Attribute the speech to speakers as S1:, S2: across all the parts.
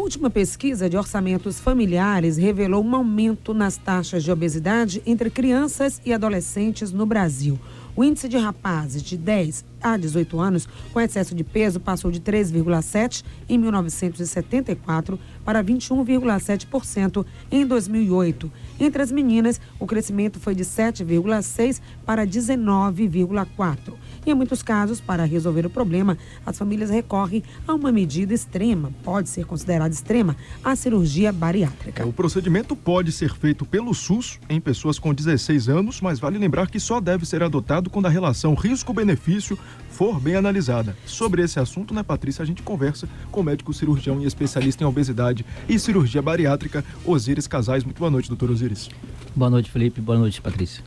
S1: última pesquisa de orçamentos familiares revelou um aumento nas taxas de obesidade entre crianças e adolescentes no Brasil. O índice de rapazes de 10 a 18 anos com excesso de peso passou de 3,7% em 1974 para 21,7% em 2008. Entre as meninas, o crescimento foi de 7,6% para 19,4%. E em muitos casos, para resolver o problema, as famílias recorrem a uma medida extrema, pode ser considerada extrema, a cirurgia bariátrica.
S2: O procedimento pode ser feito pelo SUS em pessoas com 16 anos, mas vale lembrar que só deve ser adotado quando a relação risco-benefício for bem analisada. Sobre esse assunto, Patrícia, a gente conversa com o médico cirurgião e especialista em obesidade e cirurgia bariátrica, Osíris Casais. Muito boa noite, doutor Osíris.
S3: Boa noite, Felipe. Boa noite, Patrícia.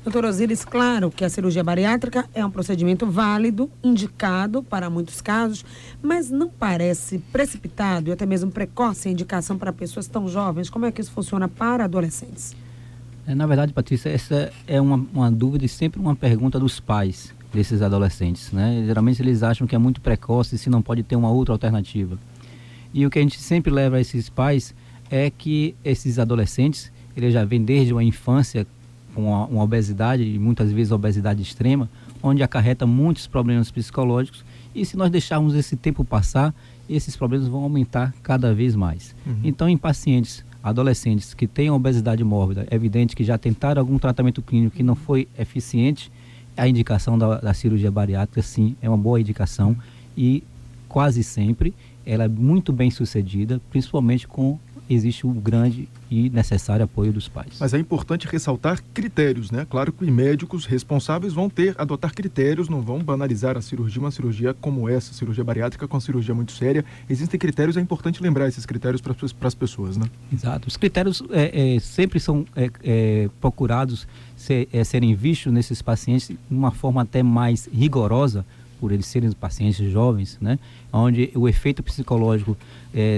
S1: Doutor Osíris, claro que a cirurgia bariátrica é um procedimento válido, indicado para muitos casos, mas não parece precipitado e até mesmo precoce a indicação para pessoas tão jovens. Como é que isso funciona para adolescentes?
S3: Na verdade, Patrícia, essa é uma dúvida e sempre uma pergunta dos pais desses adolescentes, né? Geralmente eles acham que é muito precoce e se não pode ter uma outra alternativa. E o que a gente sempre leva a esses pais é que esses adolescentes, eles já vêm desde uma infância com uma obesidade, e muitas vezes obesidade extrema, onde acarreta muitos problemas psicológicos, e se nós deixarmos esse tempo passar, esses problemas vão aumentar cada vez mais. Então, em pacientes adolescentes que têm obesidade mórbida, é evidente que já tentaram algum tratamento clínico que não foi eficiente, a indicação da cirurgia bariátrica, sim, é uma boa indicação, e quase sempre ela é muito bem sucedida, principalmente com existe um grande e necessário apoio dos pais.
S2: Mas é importante ressaltar critérios, né? Claro que médicos responsáveis vão adotar critérios, não vão banalizar a cirurgia, uma cirurgia como essa, cirurgia bariátrica, com uma cirurgia muito séria. Existem critérios, é importante lembrar esses critérios para as pessoas, né?
S3: Exato. Os critérios sempre são procurados serem vistos nesses pacientes de uma forma até mais rigorosa, por eles serem pacientes jovens, né? Onde o efeito psicológico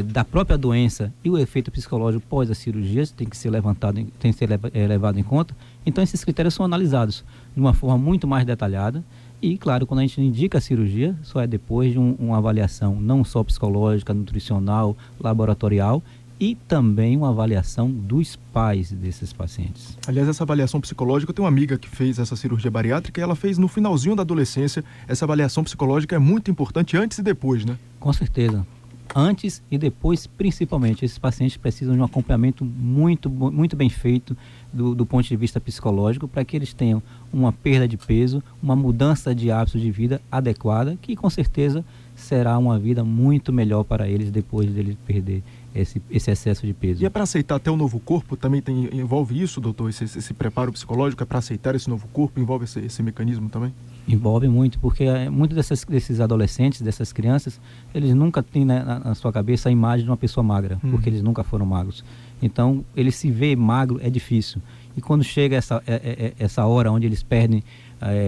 S3: da própria doença e o efeito psicológico pós a cirurgia tem que ser levado em conta. Então esses critérios são analisados de uma forma muito mais detalhada e, claro, quando a gente indica a cirurgia, só é depois de uma avaliação não só psicológica, nutricional, laboratorial, e também uma avaliação dos pais desses pacientes.
S2: Aliás, essa avaliação psicológica, eu tenho uma amiga que fez essa cirurgia bariátrica e ela fez no finalzinho da adolescência. Essa avaliação psicológica é muito importante antes e depois, né?
S3: Com certeza. Antes e depois, principalmente, esses pacientes precisam de um acompanhamento muito, muito bem feito do ponto de vista psicológico, para que eles tenham uma perda de peso, uma mudança de hábitos de vida adequada, que com certeza será uma vida muito melhor para eles depois deles perder esse excesso de peso.
S2: E é para aceitar até o novo corpo? Também envolve isso, doutor? Esse preparo psicológico é para aceitar esse novo corpo? Envolve esse mecanismo também?
S3: Envolve muito, porque muitos desses adolescentes, dessas crianças, eles nunca têm na sua cabeça a imagem de uma pessoa magra, porque eles nunca foram magros. Então, ele se vê magro é difícil. E quando chega essa hora onde eles perdem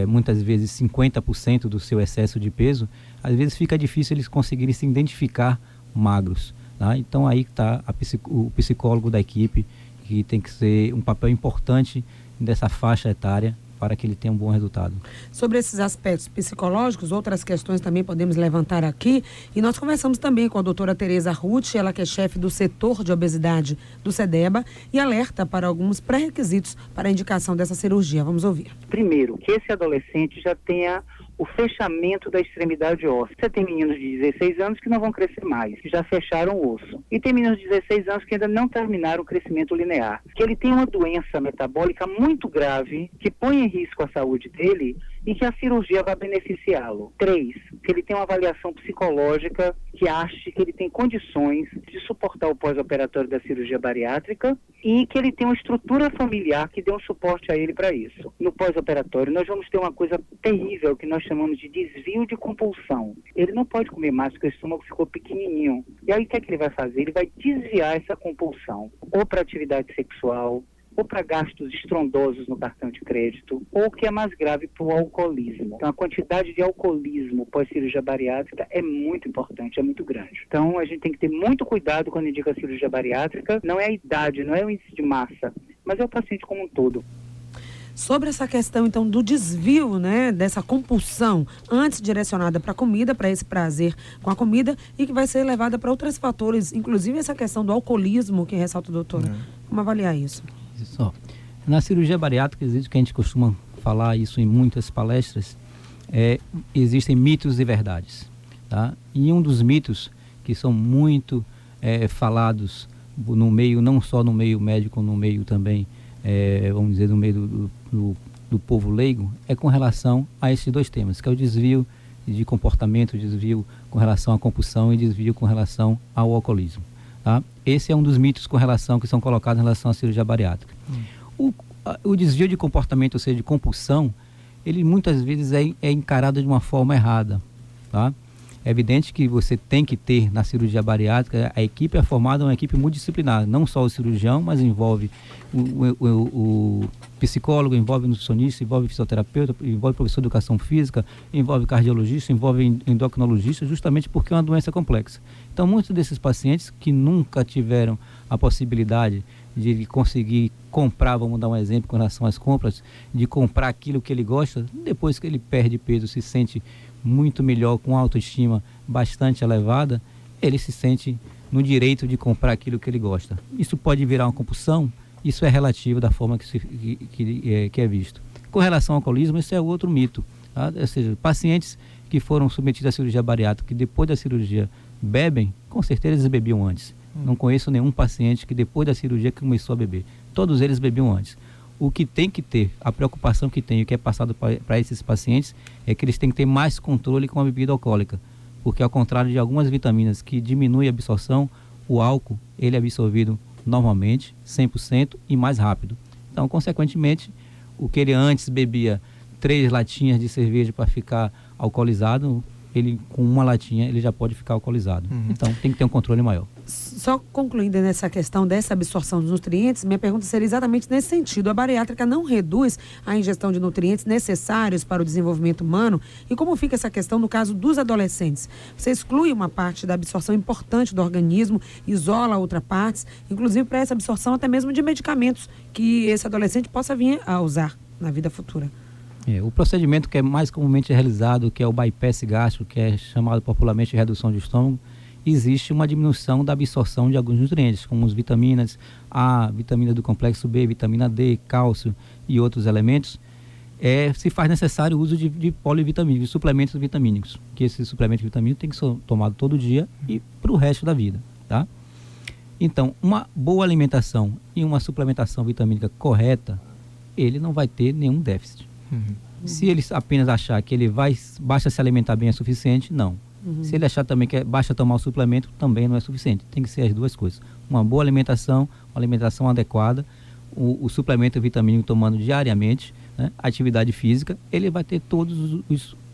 S3: muitas vezes 50% do seu excesso de peso, às vezes fica difícil eles conseguirem se identificar magros. Tá? Então aí está o psicólogo da equipe, que tem que ser um papel importante dessa faixa etária para que ele tenha um bom resultado.
S1: Sobre esses aspectos psicológicos, outras questões também podemos levantar aqui, e nós conversamos também com a doutora Tereza Ruth, ela que é chefe do setor de obesidade do SEDEBA, e alerta para alguns pré-requisitos para a indicação dessa cirurgia. Vamos ouvir.
S4: Primeiro, que esse adolescente já tenha o fechamento da extremidade óssea. Você tem meninos de 16 anos que não vão crescer mais, que já fecharam o osso. E tem meninos de 16 anos que ainda não terminaram o crescimento linear. Que ele tem uma doença metabólica muito grave, que põe em risco a saúde dele e que a cirurgia vai beneficiá-lo. 3, que ele tem uma avaliação psicológica que ache que ele tem condições de suportar o pós-operatório da cirurgia bariátrica e que ele tem uma estrutura familiar que dê um suporte a ele para isso. No pós-operatório, nós vamos ter uma coisa terrível que nós chamamos de desvio de compulsão. Ele não pode comer mais porque o estômago ficou pequenininho. E aí o que é que ele vai fazer? Ele vai desviar essa compulsão, ou para atividade sexual, ou para gastos estrondosos no cartão de crédito, ou o que é mais grave, para o alcoolismo. Então, a quantidade de alcoolismo pós-cirurgia bariátrica é muito importante, é muito grande. Então, a gente tem que ter muito cuidado quando indica a cirurgia bariátrica. Não é a idade, não é o índice de massa, mas é o paciente como um todo.
S1: Sobre essa questão, então, do desvio, né, dessa compulsão antes direcionada para a comida, para esse prazer com a comida, e que vai ser levada para outros fatores, inclusive essa questão do alcoolismo, que ressalta o doutor. Como avaliar isso?
S3: Isso. Na cirurgia bariátrica, existe, que a gente costuma falar isso em muitas palestras, existem mitos e verdades. Tá? E um dos mitos que são muito falados no meio, não só no meio médico, no meio também, vamos dizer, no meio do povo leigo, é com relação a esses dois temas, que é o desvio de comportamento, desvio com relação à compulsão e desvio com relação ao alcoolismo. Tá? Esse é um dos mitos com relação, que são colocados em relação à cirurgia bariátrica. O desvio de comportamento, ou seja, de compulsão, ele muitas vezes é encarado de uma forma errada. Tá? É evidente que você tem que ter na cirurgia bariátrica, a equipe é formada uma equipe multidisciplinar, não só o cirurgião, mas envolve o psicólogo, envolve o nutricionista, envolve o fisioterapeuta, envolve o professor de educação física, envolve cardiologista, envolve endocrinologista, justamente porque é uma doença complexa. Então, muitos desses pacientes que nunca tiveram a possibilidade de conseguir comprar, vamos dar um exemplo com relação às compras, de comprar aquilo que ele gosta, depois que ele perde peso, se sente muito melhor, com autoestima bastante elevada, ele se sente no direito de comprar aquilo que ele gosta. Isso pode virar uma compulsão, isso é relativo da forma que é visto. Com relação ao alcoolismo, esse é outro mito. Tá? Ou seja, pacientes que foram submetidos à cirurgia bariátrica, que depois da cirurgia bebem, com certeza eles bebiam antes. Não conheço nenhum paciente que depois da cirurgia começou a beber. Todos eles bebiam antes. O que tem que ter, a preocupação que tem, o que é passado para esses pacientes, é que eles têm que ter mais controle com a bebida alcoólica. Porque ao contrário de algumas vitaminas que diminuem a absorção, o álcool, ele é absorvido normalmente, 100% e mais rápido. Então, consequentemente, o que ele antes bebia 3 latinhas de cerveja para ficar alcoolizado, ele com uma latinha ele já pode ficar alcoolizado. Então tem que ter um controle maior.
S1: Só concluindo nessa questão dessa absorção dos nutrientes, minha pergunta seria exatamente nesse sentido. A bariátrica não reduz a ingestão de nutrientes necessários para o desenvolvimento humano? E como fica essa questão no caso dos adolescentes? Você exclui uma parte da absorção importante do organismo, isola outra parte, inclusive para essa absorção até mesmo de medicamentos que esse adolescente possa vir a usar na vida futura.
S3: O procedimento que é mais comumente realizado, que é o bypass gástrico, que é chamado popularmente de redução de estômago, existe uma diminuição da absorção de alguns nutrientes, como as vitaminas A, vitamina do complexo B, vitamina D, cálcio e outros elementos. Se faz necessário o uso de polivitamínicos, de suplementos vitamínicos, que esse suplemento vitamínico tem que ser tomado todo dia e para o resto da vida. Tá? Então, uma boa alimentação e uma suplementação vitamínica correta, ele não vai ter nenhum déficit. Se ele apenas achar que ele basta se alimentar bem é suficiente, não. Se ele achar também que basta tomar o suplemento, também não é suficiente. Tem que ser as duas coisas. Uma boa alimentação, uma alimentação adequada, o suplemento vitamínico tomando diariamente, né? Atividade física, ele vai ter todas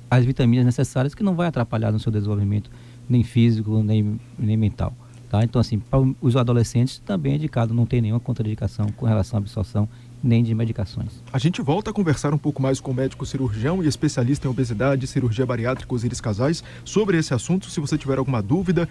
S3: as vitaminas necessárias que não vai atrapalhar no seu desenvolvimento, nem físico, nem mental. Tá? Então, assim, para os adolescentes também é indicado, não tem nenhuma contraindicação com relação à absorção nem de medicações.
S2: A gente volta a conversar um pouco mais com o médico cirurgião e especialista em obesidade e cirurgia bariátrica Osíris Casais sobre esse assunto. Se você tiver alguma dúvida,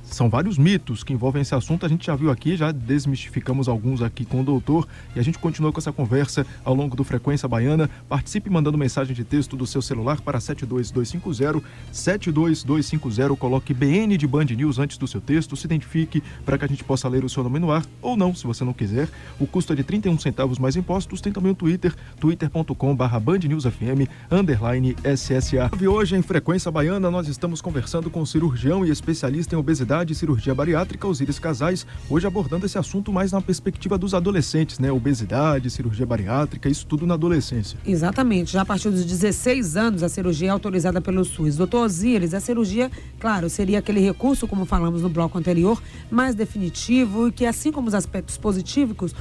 S2: são vários mitos que envolvem esse assunto, a gente já viu aqui, já desmistificamos alguns aqui com o doutor e a gente continua com essa conversa ao longo do Frequência Baiana. Participe mandando mensagem de texto do seu celular para 72250, coloque BN de Band News antes do seu texto, se identifique para que a gente possa ler o seu nome no ar, ou não, se você não quiser. O custo é de 31 centavos mais impostos. Tem também o Twitter, twitter.com/bandnewsfm_SSA. E hoje em Frequência Baiana nós estamos conversando com o cirurgião e especialista em obesidade e cirurgia bariátrica, Osíris Casais, hoje abordando esse assunto mais na perspectiva dos adolescentes, né? Obesidade, cirurgia bariátrica, isso tudo na adolescência.
S1: Exatamente, já a partir dos 16 anos a cirurgia é autorizada pelo SUS. Doutor Osíris, a cirurgia, claro, seria aquele recurso, como falamos no bloco anterior, mais definitivo e que, assim como os aspectos positivos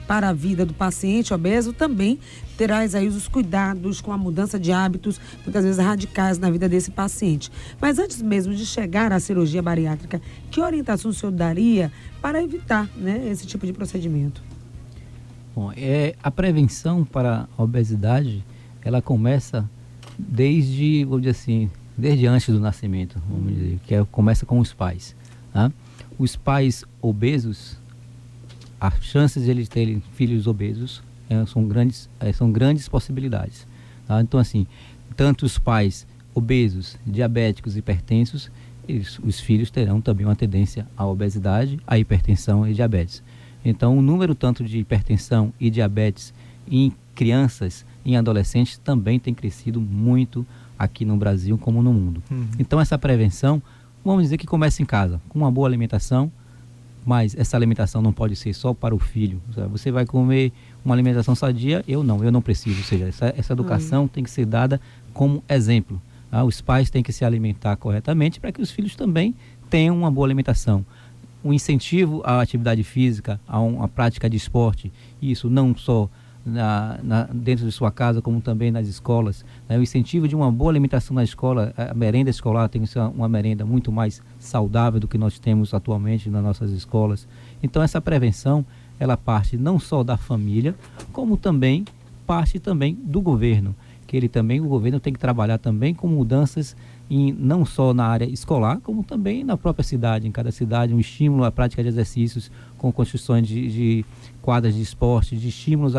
S1: para a vida do paciente obeso, também terás aí os cuidados com a mudança de hábitos, muitas vezes radicais na vida desse paciente. Mas antes mesmo de chegar à cirurgia bariátrica, que orientação o senhor daria para evitar, né, esse tipo de procedimento?
S3: Bom, a prevenção para a obesidade, ela começa desde, vamos dizer assim, desde antes do nascimento, vamos dizer, que começa com os pais. Tá? Os pais obesos, as chances de eles terem filhos obesos são grandes possibilidades. Tá? Então, assim, tanto os pais obesos, diabéticos, hipertensos, os filhos terão também uma tendência à obesidade, à hipertensão e diabetes. Então, o número tanto de hipertensão e diabetes em crianças, em adolescentes, também tem crescido muito aqui no Brasil como no mundo. Então, essa prevenção, vamos dizer que começa em casa, com uma boa alimentação, mas essa alimentação não pode ser só para o filho. Você vai comer uma alimentação sadia, eu não preciso. Ou seja, essa educação tem que ser dada como exemplo. Tá? Os pais têm que se alimentar corretamente para que os filhos também tenham uma boa alimentação. O incentivo à atividade física, a uma prática de esporte, isso não só dentro de sua casa, como também nas escolas. Né? O incentivo de uma boa alimentação na escola, a merenda escolar tem que ser uma merenda muito mais saudável do que nós temos atualmente nas nossas escolas. Então, essa prevenção, ela parte não só da família, como também parte também do governo, que o governo tem que trabalhar também com mudanças não só na área escolar, como também na própria cidade. Em cada cidade, um estímulo à prática de exercícios com construções de quadras de esporte, de estímulos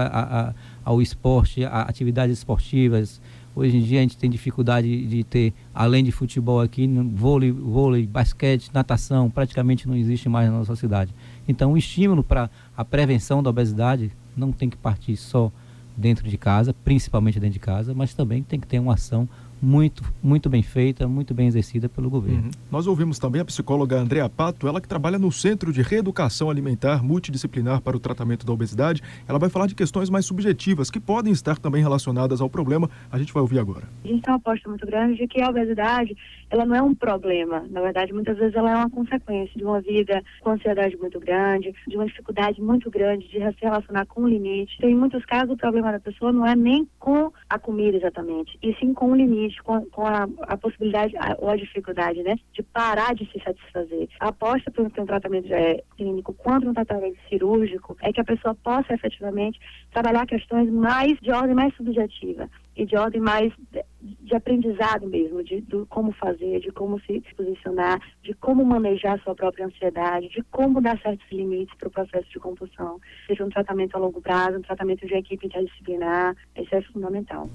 S3: ao esporte, a atividades esportivas. Hoje em dia a gente tem dificuldade de ter, além de futebol aqui, vôlei, basquete, natação, praticamente não existe mais na nossa cidade. Então, o estímulo para a prevenção da obesidade não tem que partir só dentro de casa, principalmente dentro de casa, mas também tem que ter uma ação muito bem feita, muito bem exercida pelo governo.
S2: Nós ouvimos também a psicóloga Andréa Pato, ela que trabalha no Centro de Reeducação Alimentar Multidisciplinar para o Tratamento da Obesidade. Ela vai falar de questões mais subjetivas, que podem estar também relacionadas ao problema. A gente vai ouvir agora.
S5: A gente tem uma aposta muito grande de que a obesidade, ela não é um problema. Na verdade, muitas vezes ela é uma consequência de uma vida com ansiedade muito grande, de uma dificuldade muito grande de se relacionar com o limite. Então, em muitos casos, o problema da pessoa não é nem com a comida exatamente, e sim com o limite, com a possibilidade ou a dificuldade, né, de parar de se satisfazer. A aposta para um tratamento clínico quanto um tratamento cirúrgico é que a pessoa possa efetivamente trabalhar questões de ordem mais subjetiva e de ordem mais de aprendizado mesmo, de como fazer, de como se posicionar, de como manejar a sua própria ansiedade, de como dar certos limites para o processo de compulsão. Seja um tratamento a longo prazo, um tratamento de equipe interdisciplinar, isso é fundamental.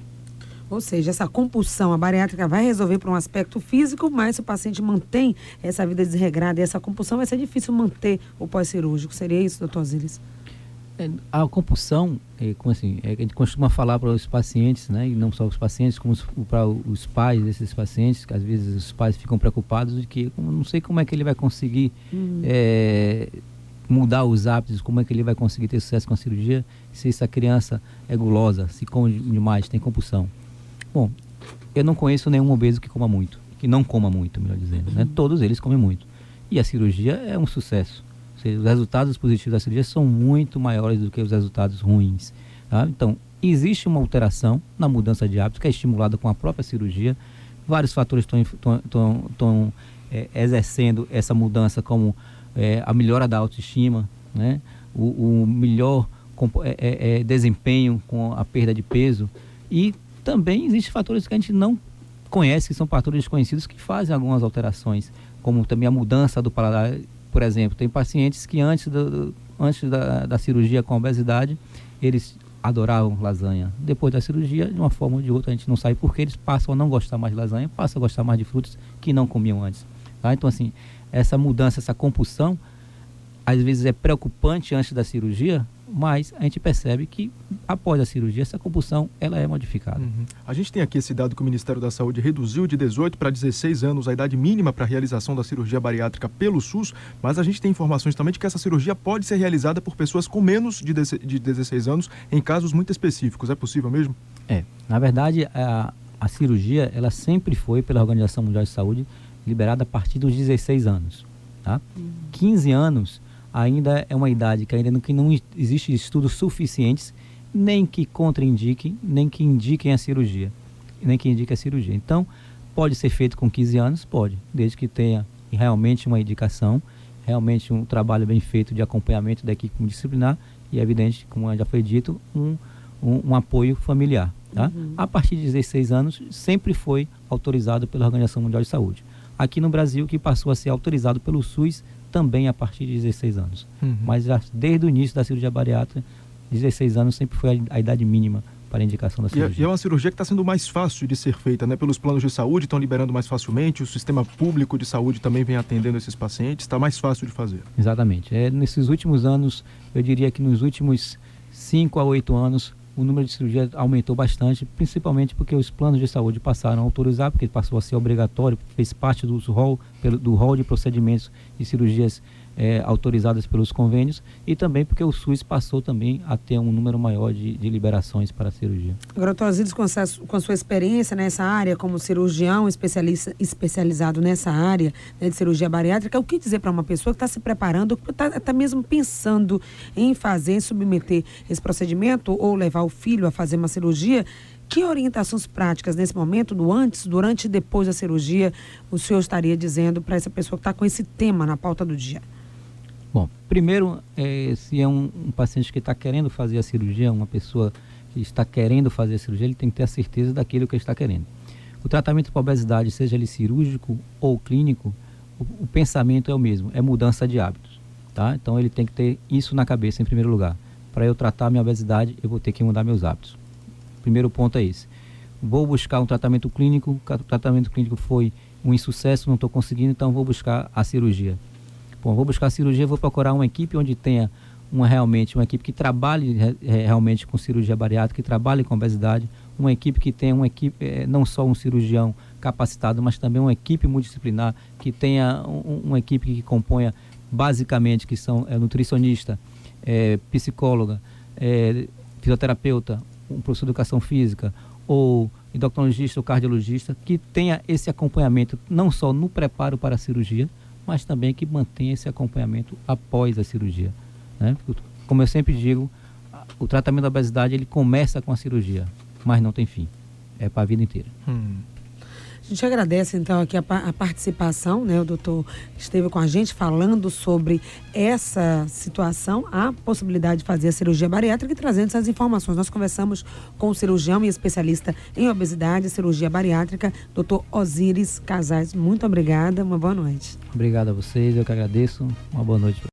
S1: Ou seja, essa compulsão, a bariátrica vai resolver para um aspecto físico, mas se o paciente mantém essa vida desregrada e essa compulsão, vai ser difícil manter o pós-cirúrgico. Seria isso, doutor Osiris?
S3: A compulsão, a gente costuma falar para os pacientes, né, e não só os pacientes, como para os pais desses pacientes, que às vezes os pais ficam preocupados de que não sei como é que ele vai conseguir mudar os hábitos, como é que ele vai conseguir ter sucesso com a cirurgia, se essa criança é gulosa, se come demais, tem compulsão. Bom, eu não conheço nenhum obeso que coma muito, que não coma muito, melhor dizendo, né? Todos eles comem muito. E a cirurgia é um sucesso. Ou seja, os resultados positivos da cirurgia são muito maiores do que os resultados ruins. Tá? Então, existe uma alteração na mudança de hábitos que é estimulada com a própria cirurgia. Vários fatores estão exercendo essa mudança, como a melhora da autoestima, né? O melhor desempenho com a perda de peso. E também existem fatores que a gente não conhece, que são fatores desconhecidos, que fazem algumas alterações, como também a mudança do paladar. Por exemplo, tem pacientes que antes da cirurgia com obesidade, eles adoravam lasanha. Depois da cirurgia, de uma forma ou de outra, a gente não sabe por que eles passam a não gostar mais de lasanha, passam a gostar mais de frutas que não comiam antes. Tá? Então, assim, essa mudança, essa compulsão, às vezes é preocupante antes da cirurgia, mas a gente percebe que após a cirurgia essa compulsão ela é modificada.
S2: A gente tem aqui esse dado que o Ministério da Saúde reduziu de 18 para 16 anos a idade mínima para a realização da cirurgia bariátrica pelo SUS, mas a gente tem informações também de que essa cirurgia pode ser realizada por pessoas com menos de 16 anos em casos muito específicos. É possível mesmo?
S3: Na verdade a cirurgia ela sempre foi pela Organização Mundial de Saúde liberada a partir dos 16 anos. Tá? 15 anos ainda é uma idade que ainda não existe estudos suficientes, nem que contraindiquem, nem que indiquem a cirurgia. Então, pode ser feito com 15 anos? Pode, desde que tenha realmente uma indicação, realmente um trabalho bem feito de acompanhamento da equipe disciplinar e, é evidente, como já foi dito, um apoio familiar. Tá? A partir de 16 anos, sempre foi autorizado pela Organização Mundial de Saúde. Aqui no Brasil, que passou a ser autorizado pelo SUS, também a partir de 16 anos. Mas já desde o início da cirurgia bariátrica, 16 anos sempre foi a idade mínima para a indicação da cirurgia.
S2: E é uma cirurgia que está sendo mais fácil de ser feita, né? Pelos planos de saúde estão liberando mais facilmente, o sistema público de saúde também vem atendendo esses pacientes, está mais fácil de fazer.
S3: Exatamente. Nesses últimos anos, eu diria que nos últimos 5 a 8 anos, o número de cirurgias aumentou bastante, principalmente porque os planos de saúde passaram a autorizar, porque passou a ser obrigatório, fez parte do rol de procedimentos e cirurgias autorizadas pelos convênios, e também porque o SUS passou também a ter um número maior de liberações para a cirurgia.
S1: Agora, Dr. Osíris, com sua experiência nessa área, como cirurgião especializado nessa área, né, de cirurgia bariátrica, o que dizer para uma pessoa que está se preparando, que está mesmo pensando em submeter esse procedimento ou levar o filho a fazer uma cirurgia? Que orientações práticas nesse momento, do antes, durante e depois da cirurgia, o senhor estaria dizendo para essa pessoa que está com esse tema na pauta do dia?
S3: Bom, primeiro, se é um paciente que está querendo fazer a cirurgia, uma pessoa que está querendo fazer a cirurgia, ele tem que ter a certeza daquilo que ele está querendo. O tratamento para obesidade, seja ele cirúrgico ou clínico, o pensamento é o mesmo, é mudança de hábitos, tá? Então ele tem que ter isso na cabeça em primeiro lugar. Para eu tratar a minha obesidade, eu vou ter que mudar meus hábitos. Primeiro ponto é esse. Vou buscar um tratamento clínico, o tratamento clínico foi um insucesso, não estou conseguindo, então vou buscar a cirurgia. Bom, vou buscar a cirurgia, vou procurar uma equipe onde tenha realmente uma equipe que trabalhe realmente com cirurgia bariátrica, que trabalhe com obesidade, uma equipe que tenha não só um cirurgião capacitado, mas também uma equipe multidisciplinar, que tenha uma equipe que componha basicamente, que são nutricionista, psicóloga, fisioterapeuta, um professor de educação física, ou endocrinologista ou cardiologista, que tenha esse acompanhamento não só no preparo para a cirurgia, mas também que mantenha esse acompanhamento após a cirurgia, né? Como eu sempre digo, o tratamento da obesidade ele começa com a cirurgia, mas não tem fim, é para a vida inteira.
S1: A gente agradece então aqui a participação, né? O doutor esteve com a gente falando sobre essa situação, a possibilidade de fazer a cirurgia bariátrica e trazendo essas informações. Nós conversamos com o cirurgião e especialista em obesidade e cirurgia bariátrica, doutor Osíris Casais. Muito obrigada, uma boa noite.
S3: Obrigado a vocês, eu que agradeço, uma boa noite.